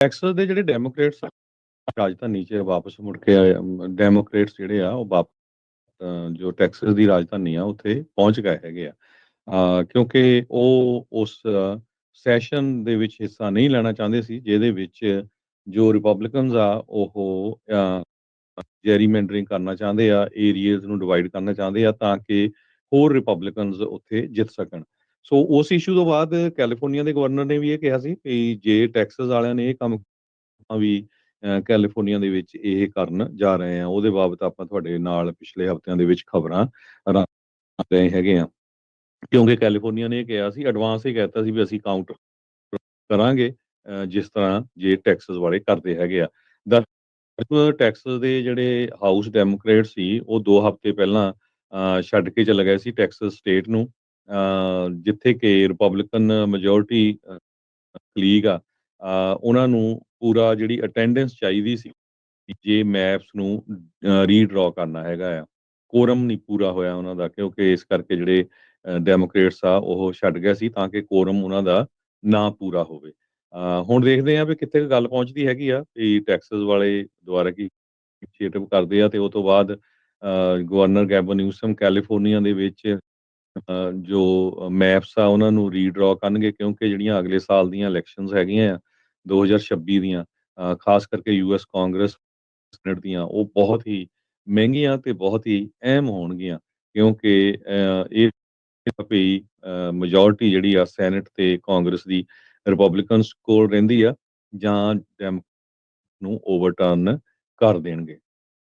Texas ਦੇ ਜਿਹੜੇ Democrats ਰਾਜਧਾਨੀ 'ਚ ਵਾਪਸ ਮੁੜ ਕੇ ਆਏ ਡੈਮੋਕ੍ਰੇਟਸ ਜਿਹੜੇ ਆ ਉਹ ਜੋ ਟੈਕਸਾਸ ਦੀ ਰਾਜਧਾਨੀ ਆ ਉੱਥੇ ਪਹੁੰਚ ਗਏ ਹੈਗੇ ਆ। ਕਿਉਂਕਿ ਉਹ ਉਸ ਸੈਸ਼ਨ ਦੇ ਵਿੱਚ ਹਿੱਸਾ ਨਹੀਂ ਲੈਣਾ ਚਾਹੁੰਦੇ ਸੀ ਜਿਹਦੇ ਵਿੱਚ ਜੋ ਰਿਪਬਲਿਕਨਸ ਆ ਉਹ ਜੈਰੀਮੈਂਡਰਿੰਗ ਕਰਨਾ ਚਾਹੁੰਦੇ ਆ, ਏਰੀਆਜ਼ ਨੂੰ ਡਿਵਾਈਡ ਕਰਨਾ ਚਾਹੁੰਦੇ ਆ ਤਾਂ ਕਿ ਹੋਰ ਰਿਪਬਲਿਕਨਸ ਉੱਥੇ ਜਿੱਤ ਸਕਣ। ਸੋ ਉਸ ਇਸ਼ੂ ਤੋਂ ਬਾਅਦ ਕੈਲੀਫੋਰਨੀਆ ਦੇ ਗਵਰਨਰ ਨੇ ਵੀ ਇਹ ਕਿਹਾ ਸੀ ਵੀ ਜੇ ਟੈਕਸਾਸ ਵਾਲਿਆਂ ਨੇ ਇਹ ਕੰਮ ਵੀ ਕੈਲੀਫੋਰਨੀਆ ਦੇ ਵਿੱਚ ਇਹ ਕਰਨ ਜਾ ਰਹੇ ਆ, ਉਹਦੇ ਬਾਬਤ ਆਪਾਂ ਤੁਹਾਡੇ ਨਾਲ ਪਿਛਲੇ ਹਫ਼ਤਿਆਂ ਦੇ ਵਿੱਚ ਖਬਰਾਂ ਰੱਖ ਰਹੇ ਹੈਗੇ ਆ। ਕਿਉਂਕਿ ਕੈਲੀਫੋਰਨੀਆ ਨੇ ਇਹ ਕਿਹਾ ਸੀ, ਐਡਵਾਂਸ ਹੀ ਕਹਿਤਾ ਸੀ ਵੀ ਅਸੀਂ ਕਾਊਂਟਰ ਕਰਾਂਗੇ ਜਿਸ ਤਰ੍ਹਾਂ ਜੇ ਟੈਕਸਾਸ ਵਾਲੇ ਕਰਦੇ ਹੈਗੇ ਆ। ਟੈਕਸਾਸ ਦੇ ਜਿਹੜੇ ਹਾਊਸ ਡੈਮੋਕਰੇਟ ਸੀ ਉਹ 2 ਹਫ਼ਤੇ ਪਹਿਲਾਂ ਛੱਡ ਕੇ ਚਲੇ ਗਏ ਸੀ ਟੈਕਸਾਸ ਸਟੇਟ ਨੂੰ, ਜਿੱਥੇ ਕਿ ਰਿਪਬਲਿਕਨ ਮੈਜੋਰਿਟੀ ਲੀਗ ਆ, ਉਹਨਾਂ ਨੂੰ ਪੂਰਾ ਜਿਹੜੀ ਅਟੈਂਡੈਂਸ ਚਾਹੀਦੀ ਸੀ ਜੇ ਮੈਪਸ ਨੂੰ ਰੀਡਰਾ ਕਰਨਾ ਹੈਗਾ ਆ। ਕੋਰਮ ਨਹੀਂ ਪੂਰਾ ਹੋਇਆ ਉਹਨਾਂ ਦਾ, ਕਿਉਂਕਿ ਇਸ ਕਰਕੇ ਜਿਹੜੇ ਡੈਮੋਕਰੇਟਸ ਆ ਉਹ ਛੱਡ ਗਏ ਸੀ ਤਾਂ ਕਿ ਕੋਰਮ ਉਹਨਾਂ ਦਾ ਨਾ ਪੂਰਾ ਹੋਵੇ। ਹੁਣ ਦੇਖਦੇ ਆ ਵੀ ਕਿੱਥੇ ਕੁ ਗੱਲ ਪਹੁੰਚਦੀ ਹੈਗੀ ਆ ਵੀ ਟੈਕਸਾਸ ਵਾਲੇ ਦੁਬਾਰਾ ਕੀ ਇਨੀਸ਼ੀਏਟਿਵ ਕਰਦੇ ਆ ਤੇ ਉਹ ਤੋਂ ਬਾਅਦ ਗਵਰਨਰ ਗੈਬਨ ਨਿਊਸਮ ਕੈਲੀਫੋਰਨੀਆ ਦੇ ਵਿੱਚ ਜੋ ਮੈਪਸ ਆ ਉਹਨਾਂ ਨੂੰ ਰੀਡਰਾ ਕਰਨਗੇ, ਕਿਉਂਕਿ ਜਿਹੜੀਆਂ ਅਗਲੇ ਸਾਲ ਦੀਆਂ ਇਲੈਕਸ਼ਨਸ ਹੈਗੀਆਂ ਆ 2026 ਦੀਆਂ, ਖਾਸ ਕਰਕੇ ਯੂਐਸ ਕਾਂਗਰਸ ਸੈਨੇਟ ਦੀਆਂ, ਉਹ ਬਹੁਤ ਹੀ ਮਹਿੰਗੀਆਂ ਤੇ ਬਹੁਤ ਹੀ ਅਹਿਮ ਹੋਣਗੀਆਂ, ਕਿਉਂਕਿ ਇਹ ਵੀ ਮੈਜੋਰਿਟੀ ਜਿਹੜੀ ਆ ਸੈਨੇਟ ਤੇ ਕਾਂਗਰਸ ਦੀ ਰਿਪਬਲਿਕਨਸ ਕੋਲ ਰਹਿੰਦੀ ਆ ਜਾਂ ਨੂੰ ਓਵਰਟਰਨ ਕਰ ਦੇਣਗੇ।